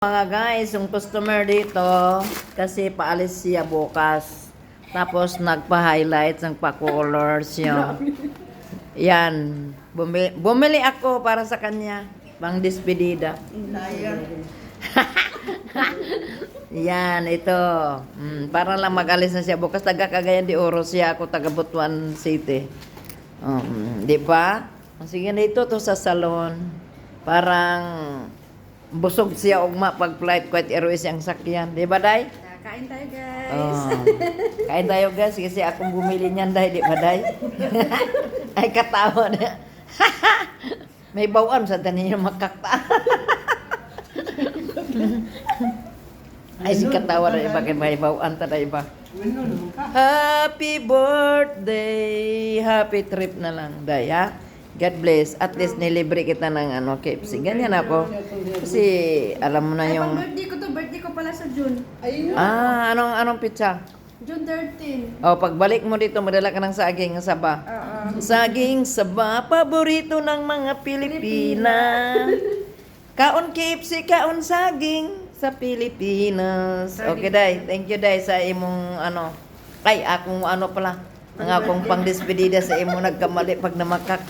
Mga guys, yung customer dito, kasi paalis siya bukas. Tapos nagpa-highlights, nagpa-color siya. Yan. Bumili ako para sa kanya. Pang despedida. Yan, ito. Para lang mag-alis na siya bukas. Taga Cagayan de Oro siya. Ako taga Butuan City. Di ba? Sige dito to sa salon. Parang busog siya ugma pag flight Kuwait Airways ang sakyan. Di ba, Day? Kain tayo, guys. Oh. Kain tayo, guys. Kasi akong bumili niyan, Day. Di ba, Day? Ay, katawa na. May bawaan sa tanin yung makakta. Ay, si katawa na iba. Kaya may bawaan ta na iba. Happy birthday! Happy trip na lang, Day, ha? God bless. At least nilibre kita ng KFC. Ganyan ako. Kasi alam mo na Ay, yung... pang birthday ko to. Birthday ko pala sa June. Anong pitsa? June 13. O, pagbalik mo dito, madala ka ng saging saba. Saging saba, paborito ng mga Pilipina. Kaon KFC, kaon saging sa Pilipinas. Okay, Day. Thank you, Day, sa imong Ay, akong pala. Ang akong pang-despedida sa imong nagkamali pag namakak.